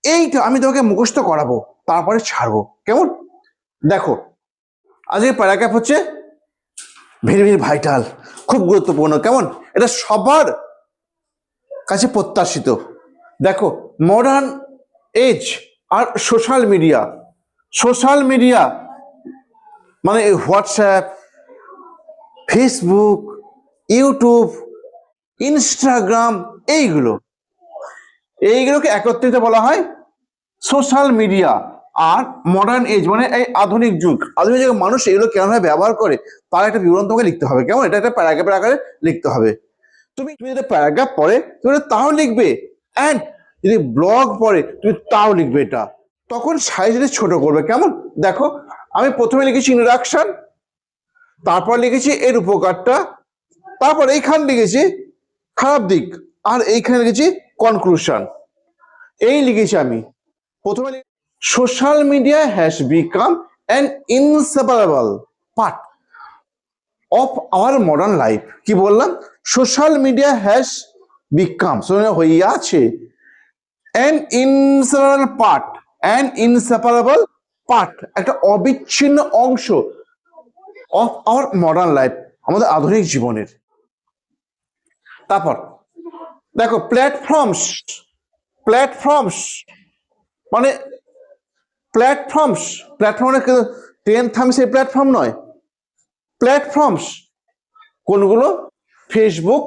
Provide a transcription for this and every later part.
এইটা আমি তোমাকে মুখস্থ করাবো, তারপরে ছাড়বো, কেমন? দেখো, আজকের প্যারাগ্রাফ হচ্ছে ভেরি ভেরি ভাইটাল, খুব গুরুত্বপূর্ণ, কেমন? এটা সবার কাছে প্রত্যাশিত। দেখো, মডার্ন এজ আর সোশ্যাল মিডিয়া। সোশ্যাল মিডিয়া মানে হোয়াটসঅ্যাপ, ফেসবুক, ইউটিউব, ইনস্টাগ্রাম, এইগুলোকে একত্রিত বলা হয় সোশ্যাল মিডিয়া। আর মডার্ন এজ মানে এই আধুনিক যুগ। আধুনিক যুগে মানুষ এগুলো কেমনভাবে ব্যবহার করে তার একটা বিবরণ তোমাকে লিখতে হবে, কেমন? এটা একটা প্যারাগ্রাফের আকারে লিখতে হবে। তুমি যদি প্যারাগ্রাফ পড়ে তুমি তাও লিখবে, অ্যান্ড যদি ব্লগ পড়ে তুমি তাও লিখবে। এটা তখন সাইজে ছোট করবে, কেমন? দেখো, আমি প্রথমে লিখেছি ইন্ট্রোডাকশন, তারপর লিখেছি এর উপকারটা, তারপর এইখান লিখেছি খারাপ দিক, আর এইখানে লিখেছি কনক্লুশন। এই লিখেছি আমি প্রথমে। Social media has become an inseparable part of our modern life. কি বললাম? সোশ্যাল মিডিয়া হ্যাজ বিকাম হইয়াছে an inseparable part, an inseparable part, একটা অবিচ্ছিন্ন অংশ অফ আওয়ার মডার্ন লাইফ, আমাদের আধুনিক জীবনের। তারপর দেখো, প্ল্যাটফর্মস। প্ল্যাটফর্মস মানে প্ল্যাটফর্ম ট্রেন থামছে, প্ল্যাটফর্ম নয়। প্ল্যাটফর্মস কোনগুলো? ফেসবুক,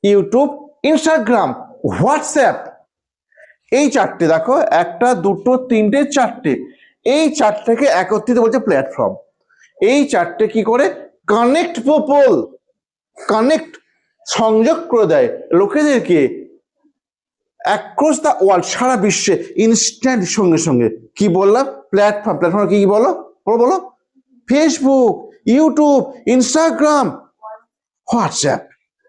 ইউটিউব, ইনস্টাগ্রাম, হোয়াটসঅ্যাপ, এই চারটে। দেখো, একটা, দুটো, তিনটে, চারটে, এই চারটেকে একত্রিত বলছে প্ল্যাটফর্ম। এই চারটে কি করে? কানেক্ট পিপল, কানেক্ট, সংযোগ করে দেয় লোকেদেরকে অ্যাক্রস দ্য ওয়ার্ল্ড, সারা বিশ্বে, ইনস্ট্যান্ট, সঙ্গে সঙ্গে। কি বললাম? প্ল্যাটফর্ম। প্ল্যাটফর্ম কি বলো বলো? ফেসবুক, ইউটিউব, ইনস্টাগ্রাম, হোয়াটসঅ্যাপ,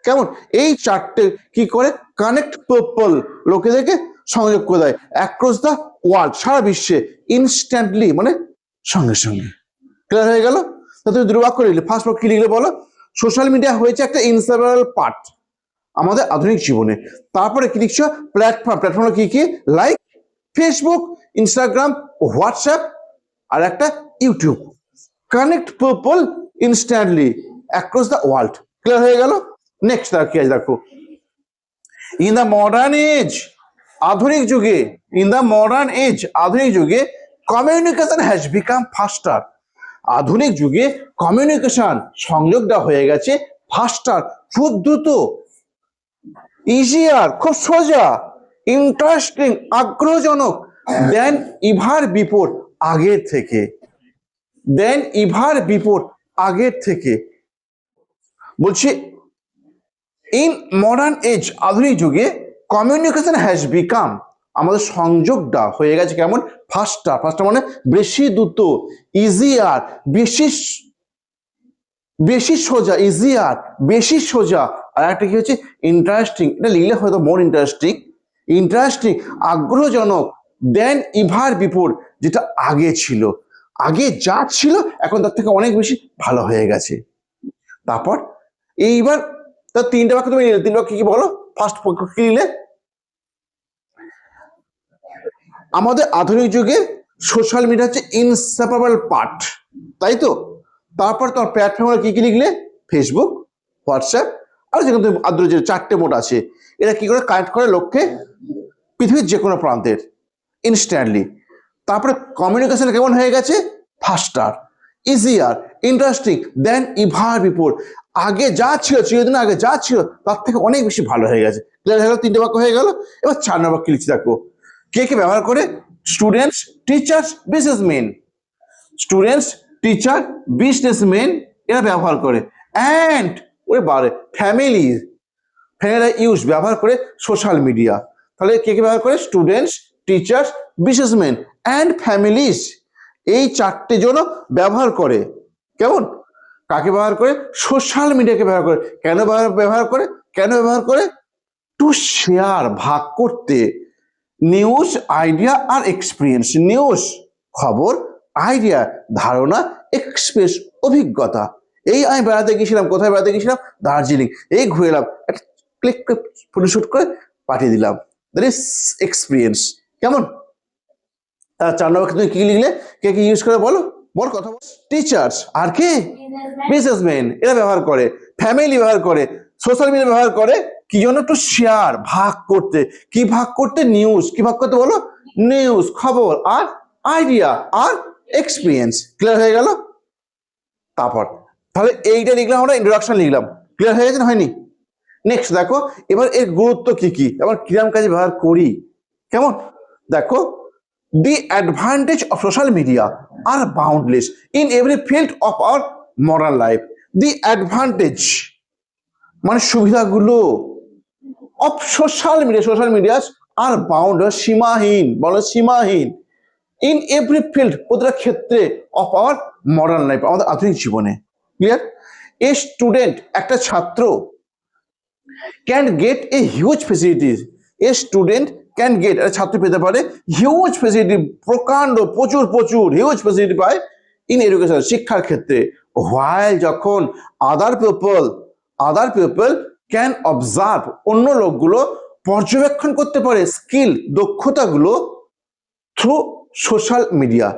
কেমন? এই চারটে কি করে? কানেক্ট পিপল, লোকেদেরকে সংযোগ করে দেয় অ্যাক্রস দ্য ওয়ার্ল্ড, সারা বিশ্বে, ইনস্ট্যান্টলি মানে সঙ্গে সঙ্গে। ক্লিয়ার হয়ে গেল? তুমি দুটো বাক্য লিখলে, ফার্স্ট বাক্য কি লিখলে বলো? সোশ্যাল মিডিয়া হয়েছে একটা ইনসেপারেবল পার্ট আমাদের আধুনিক জীবনে। তারপরে কি লিখছো? প্ল্যাটফর্ম। প্ল্যাটফর্ম কি কি? লাইক ফেসবুক, ইনস্টাগ্রাম, হোয়াটসঅ্যাপ, আর একটা YouTube. Connect people instantly across the world. Clear হয়ে গেল? নেক্সট কি আছে দেখো, ইন দ্য মডার্ন এজ, আধুনিক যুগে, ইন দ্য মডার্ন এজ, আধুনিক যুগে, কমিউনিকেশন হ্যাজ বিকাম ফাস্টার। আধুনিক যুগে কমিউনিকেশন, সংযোগটা হয়ে গেছে ফাস্টার, খুব দ্রুত, ইজিয়ার, খুব সোজা, ইন্টারেস্টিং, আগ্রহজনক, দেন ইভার বিফোর, আগের থেকে, দেন ইভার বিফোর, আগের থেকে। বলছি ইন মডার্ন এজ, আধুনিক যুগে, কমিউনিকেশন হ্যাজ বিকাম, আমাদের সংযোগটা হয়ে গেছে কেমন? ফাস্টার। ফাস্টার মানে বেশি দ্রুত, ইজিয়ার, বেশি সোজা, ইজিয়ার, বেশি সোজা। আর একটা কি হচ্ছে? ইন্টারেস্টিং। এটা লিখলে হয়তো মোর ইন্টারেস্টিং, ইন্টারেস্টিং, আগ্রহজনক, দেন ইভার বিফোর, যেটা আগে ছিল, আগে যা ছিল এখন তার থেকে অনেক বেশি ভালো হয়ে গেছে। তারপর এইবার তার তিনটা বাক্য তুমি নিলে, তিন বাক্য কি বলো? ফার্স্ট বাক্য কি নিলে? আমাদের আধুনিক যুগে সোশ্যাল মিডিয়া হচ্ছে ইনসেপারেবল পার্ট, তাই তো? তারপর তোমার প্ল্যাটফর্মে কি কি লিখলে? ফেসবুক, হোয়াটসঅ্যাপ, আর যেখানে তুমি আদ্র যে চারটে মোড আছে, এরা কি করে কানেক্ট করে লোককে পৃথিবীর যে কোনো প্রান্তের, ইনস্ট্যান্টলি। তারপরে কমিউনিকেশন কেমন হয়ে গেছে? ফাস্টার, ইজিয়ার, ইন্টারেস্টিং, দেন ইভার বিফোর, আগে যা ছিল, চিরদিন আগে যা ছিল তার থেকে অনেক বেশি ভালো হয়ে গেছে। ক্লিয়ার হয়ে গেল? তিনটে বাক্য হয়ে গেল। এবার চার নম্বর বাক্য লিখছি, দেখো কে কে ব্যবহার করে? Students, teachers, businessman. Students, teacher, businessman এরা ব্যবহার করে। অ্যান্ড ওরে বারে ফ্যামিলি, ফ্যামিলিরা ইউজ ব্যবহার করে সোশ্যাল মিডিয়া। তাহলে কে কে ব্যবহার করে? Students, teachers, businessman and families, এই চারটে জন ব্যবহার করে। কেমন? কাকে ব্যবহার করে? সোশ্যাল মিডিয়াকে ব্যবহার করে। কেন ব্যবহার করে? কেন ব্যবহার করে? টু শেয়ার, ভাগ করতে, নিউজ, আইডিয়া আর এক্সপিরিয়েন্স। নিউজ খবর, আইডিয়া ধারণা, এক্সপিরিয়েন্স অভিজ্ঞতা। এই আমি বেড়াতে গেছিলাম, কোথায় বেড়াতে গেছিলাম? দার্জিলিং, এই ঘুরে এলাম, একটা ক্লিক ফটোশুট করে পাঠিয়ে দিলাম, দ্যাট ইজ এক্সপিরিয়েন্স। কেমন? তার 4 নম্বর তুমি কি লিখলে, কে কি ইউজ করে বলো, বল কথা বল। টিচার্স, আর কে, বিজনেসম্যান, এরা ব্যবহার করে, ফ্যামিলি ব্যবহার করে, সোশ্যাল মিডিয়া ব্যবহার করে কি জন্য, একটু শেয়ার, ভাগ করতে। কি ভাগ করতে, নিউজ। কি ভাগ করতে বলো, নিউজ, খবর, আর আইডিয়া, আর এক্সপিরিয়েন্স। ক্লিয়ার হয়ে গেল? তারপর তাহলে এইটা লিখলাম, আমরা ইন্ট্রোডাকশন লিখলাম। ক্লিয়ার হয়ে গেছে না, হয়নি? নেক্সট দেখো এবার এর গুরুত্ব কি কি, আবার কিরম কাজে ব্যবহার করি, কেমন দেখো। The advantage of social media are boundless in every field of our modern life. The advantage মানে সুবিধাগুলো of social media are boundless, সীমাহীন, বলো সীমাহীন, in every field, প্রতিটা ক্ষেত্রে of our modern life, আমাদের আধুনিক জীবনে। ক্লিয়ার? a student, একটা ছাত্র can get a huge facilities, a student can get, একটা ছাত্র পেতে পারে হিউজ ফেসিলিটি, প্রকাণ্ড, প্রচুর প্রচুর হিউজ ফেসিলিটি পায় ইন এডুকেশন, শিক্ষার ক্ষেত্রে। while যখন আদার পিপল ক্যান অবজার্ভ, অন্য লোকগুলো পর্যবেক্ষণ করতে পারে স্কিল, দক্ষতাগুলো থ্রু সোশ্যাল মিডিয়া।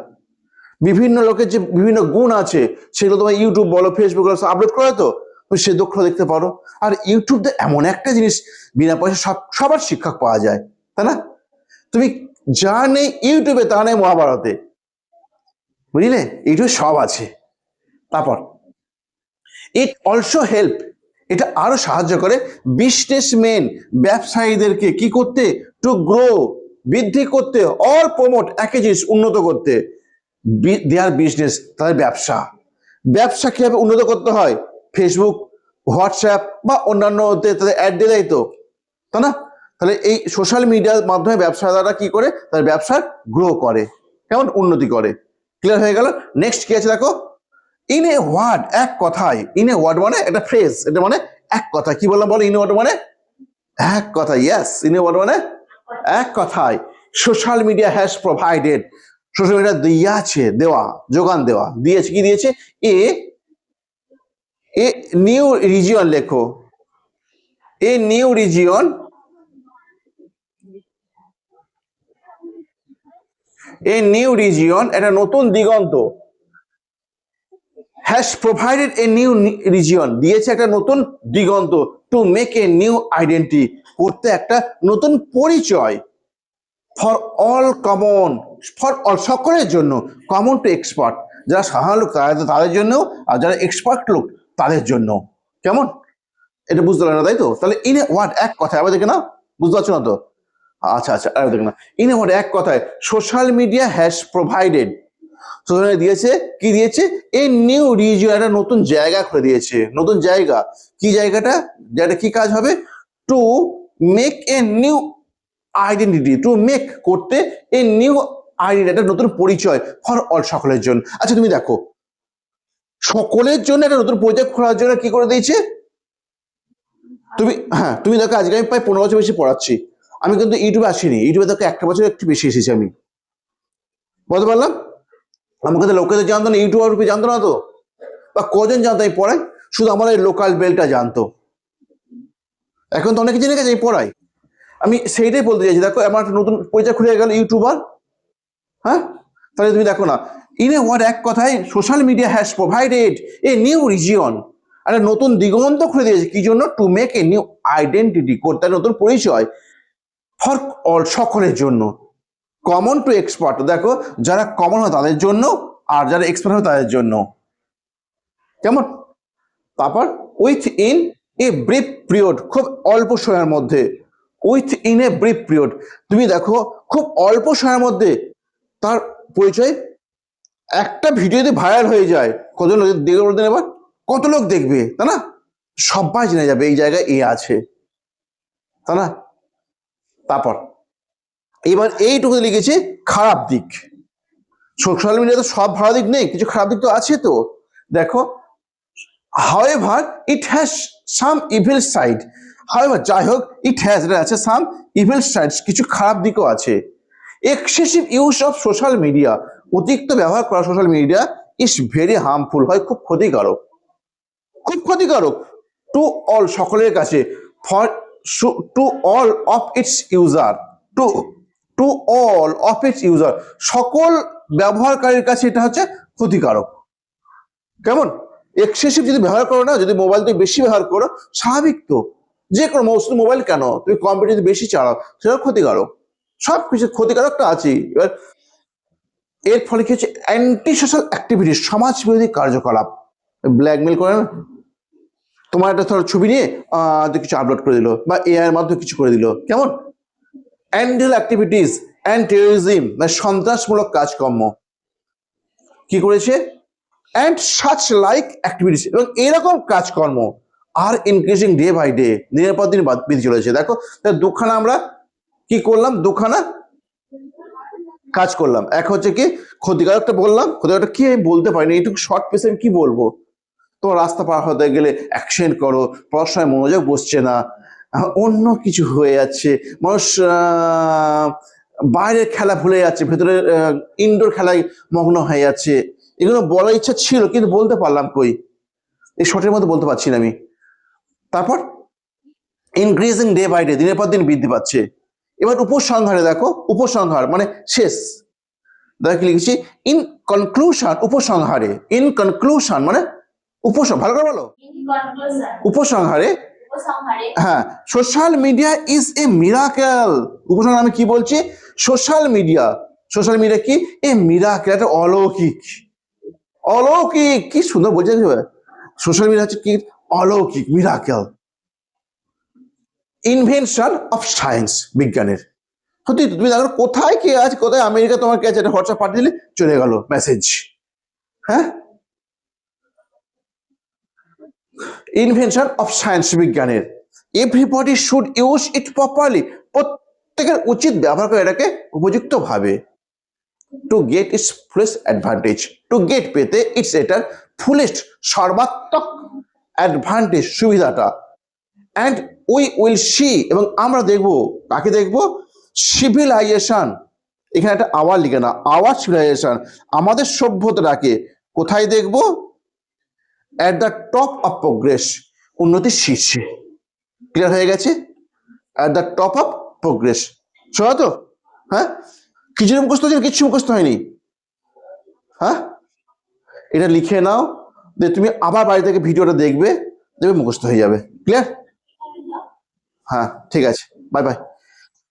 বিভিন্ন লোকের যে বিভিন্ন গুণ আছে সেগুলো তোমার ইউটিউব বলো, ফেসবুক বলো, আপলোড করে, তো তুমি সে দক্ষতা দেখতে পারো। আর ইউটিউব এমন একটা জিনিস, বিনা পয়সা সবার শিক্ষক পাওয়া যায়, তাই না? তুমি যা নেই ইউটিউবে তা নেই মহাভারতে, বুঝলে? ইউটিউবে সব আছে। তারপর ইট অলসো হেল্প, এটা আরো সাহায্য করে বিজনেসম্যান, ব্যবসায়ীদেরকে কি করতে, টু গ্রো, বৃদ্ধি করতে, অর প্রমোট, একই জিনিস, উন্নত করতে দেয়ার বিজনেস, তাদের ব্যবসা কিভাবে উন্নত করতে হয়, ফেসবুক, হোয়াটসঅ্যাপ বা অন্যান্য তাদের অ্যাড দিয়ে দেয়, তো তাই না? তাহলে এই সোশ্যাল মিডিয়ার মাধ্যমে ব্যবসাদাররা কি করে, তাদের ব্যবসা গ্রো করে, কেমন, উন্নতি করে। ক্লিয়ার হয়ে গেল? নেক্সট কি আছে দেখো, ইন এ ওয়ার্ড, এক কথায়। ইন এ ওয়ার্ড মানে একটা ফ্রেজ, এটা মানে এক কথা। কি বললাম বলো, ইন এ ওয়ার্ড মানে এক কথা। ইয়েস, ইন এ ওয়ার্ড মানে এক কথায়। Social media has provided, social media দিয়েছে, যোগান দেওয়া, দিয়েছে, কি দিয়েছে, এ নিউ রিজিয়ন, লেখো, এ নিউ রিজিয়ন, একটা নতুন দিগন্ত, has provided a new region, দিয়েছে একটা নতুন দিগন্ত, to make a new identity, করতে একটা নতুন পরিচয়, ফর অল কমন, সকলের জন্য, কমন টু এক্সপার্ট, যারা সাধারণ লোক তাদের জন্য, আর যারা এক্সপার্ট লোক তাদের জন্য। কেমন, এটা বুঝতে পারো না, তাই তো? তাহলে ইন এ ওয়ার্ড, এক কথায়, আবার দেখে না, বুঝতে পারছো না তো? আচ্ছা, আর দেখে না, ইন এ ওয়ার্ড, এক কথায়, social media has provided, social media দিয়েছে, কি দিয়েছে, এ নিউ রিজিয়ন, একটা নতুন জায়গা খুলে দিয়েছে, নতুন জায়গা। কি জায়গাটা, যেটা কি কাজ হবে, two make a new identity, to make, করতে, এ নিউ আইডেন্টি, একটা নতুন পরিচয়, ফর অল, সকলের জন্য। আচ্ছা তুমি দেখো, সকলের জন্য একটা নতুন পরিচয় খোলার জন্য কি করে দিয়েছে, তুমি দেখো, আজকে আমি প্রায় 15 বছর বেশি পড়াচ্ছি, আমি কিন্তু ইউটিউবে আসিনি, ইউটিউবে দেখো একটা বছর একটু বেশি এসেছি আমি, বলতে পারলাম। আমাকে তো লোকেদের জানতো না, ইউটিউবার রূপে জানতো না তো, বা কজন জানতো আমি পড়াই, শুধু আমার এই লোকাল বেলটা জানতো। এখন তো অনেকে জেনে গেছে আমি পড়াই। আমি সেইটাই বলতে চাইছি, দেখো আমার একটা নতুন পরিচয় খুলে গেল, ইউটিউবার। হ্যাঁ, তাহলে তুমি দেখো না, ইন এ ওয়ার্ড, এক কথায়, social media has provided a new region, একটা নতুন দিগন্ত খুলে দিয়েছে, কি জন্য, two make a new identity, করতে নতুন পরিচয়, ফর অল, সকলের জন্য, কমন টু এক্সপার্ট, দেখো যারা কমন হয় তাদের জন্য, আর যারা এক্সপার্ট হয় তাদের জন্য। কেমন, তারপর with in a brief period, খুব অল্প সময়ের মধ্যে, with in a brief period, তুমি দেখো খুব অল্প সময়ের মধ্যে তার পরিচয়, একটা ভিডিও যদি ভাইরাল হয়ে যায়, কজন লোক দেখবে বলতেন, এবার কত লোক দেখবে, তাই না? সবাই জেনে যাবে এই জায়গায় এ আছে, তাই না? তারপর এবার এইটুকু লিখেছে খারাপ দিক, সোশ্যাল মিডিয়া তো সব ভালো দিক নেই, কিছু খারাপ দিক তো আছে, তো দেখো, however it has some evil side, however, যাই হোক, it has, এটা আছে, some evil sides, কিছু খারাপ দিকও আছে। Excessive use of social media, অতিরিক্ত ব্যবহার করা social media, is very harmful, হয় খুব ক্ষতিকারক, টু অল, সকলের কাছে, for to all of its user, to to all of its user, সকল ব্যবহারকারীর কাছে এটা হচ্ছে ক্ষতিকারক। কেমন? এক্সেসিভ যদি ব্যবহার করো না, যদি মোবাইল তুমি বেশি ব্যবহার করো, স্বাভাবিক তো, যে কোনো মোবাইল কেন, তুমি কম্পিউটার যদি বেশি চালাও সেটা ক্ষতিকারক, সব কিছু ক্ষতিকারকটা আছেই। এবার এর ফলে কি হচ্ছে, অ্যান্টি সোশ্যাল অ্যাক্টিভিটি, সমাজ বিরোধী কার্যকলাপ, ব্ল্যাকমেল করে না, তোমার একটা ধরো ছবি নিয়ে কিছু আপলোড করে দিল বা এআই এর মাধ্যমে কিছু করে দিল, কেমন? অ্যান্ডেল অ্যাক্টিভিটিস অ্যান্ড টেরোরিজম, মানে সন্ত্রাসমূলক কাজকর্ম কি করেছে, অ্যান্ড সাচ লাইক অ্যাক্টিভিটিস, এবং এরকম কাজকর্ম আর ইনক্রিজিং ডে বাই ডে, দিনের পর দিন বৃদ্ধি চলেছে। দেখো দুখানা আমরা কি করলাম, দুখানা কাজ করলাম। এক হচ্ছে কি ক্ষতিকারকটা বললাম, ক্ষতিকারকটা কি আমি বলতে পারিনি, এইটুকু শর্ট পেসে আমি কি বলবো। তোমার রাস্তা পার হতে গেলে অ্যাক্সিডেন্ট করো, পড়াশোনায় মনোযোগ বসছে না, অন্য কিছু হয়ে যাচ্ছে, মানুষ বাইরের খেলা ভুলে যাচ্ছে, ভেতরে ইনডোর খেলায় মগ্ন হয়ে যাচ্ছে। এগুলো বলার ইচ্ছা ছিল কিন্তু বলতে পারলাম কই, এই শর্টের মধ্যে বলতে পারছি না আমি। তারপর ইনক্রিজিং ডে বাই ডে, দিনের পর দিন বৃদ্ধি পাচ্ছে। এবার উপসংহারে দেখো, উপসংহার মানে শেষ, দেখো কি লিখেছি, ইন কনক্লুশন, উপসংহারে, ইন কনক্লুশন মানে ভালো করে বলো, উপসংহারে, হ্যাঁ, social media is a miracle. উপসংহারে আমি কি বলছি, সোশ্যাল মিডিয়া কি, এ মিরাকেল, একটা অলৌকিক, অলৌকিক, কি সুন্দর বলছেন, সোশ্যাল মিডিয়া হচ্ছে কি, অলৌকিক, মিরাকেল, ইনভেনশন অফ সায়েন্স, বিজ্ঞানের। সত্যি তুমি দেখো কোথায় কে আছে, কোথায় আমেরিকা তোমার কে আছে, একটা হোয়াটসঅ্যাপ পাঠিয়ে দিলে চলে গেল মেসেজ, হ্যাঁ, ইনভেনশন অফ সায়েন্স, বিজ্ঞানের। Everybody should use it properly, প্রত্যেকের উচিত ব্যবহার করে এটাকে উপযুক্ত ভাবে। To get it's fullest advantage, to get পেতে ইটস এটার ফুলেস্ট, সর্বাত্মক অ্যাডভান্টেজ, সুবিধাটা। অ্যান্ড উই উইল সি, এবং আমরা দেখবো, কাকে দেখবো, সিভিলাইজেশন, এখানে একটা আওয়ার লিখে না, আওয়ার সিভিলাইজেশন, আমাদের সভ্যতাটাকে কোথায় দেখবো, at the top of progress, উন্নতির শীর্ষে। ক্লিয়ার হয়ে গেছে, at the top of progress, শোনা তো, হ্যাঁ, কিছু মুখস্থ হয়েছে, কিছু মুখস্থ হয়নি, হ্যাঁ, এটা লিখে নাও, যে তুমি আবার বাড়ি থেকে ভিডিওটা দেখবে, মুখস্থ হয়ে যাবে। ক্লিয়ার? হ্যাঁ, ঠিক আছে, বাই বাই।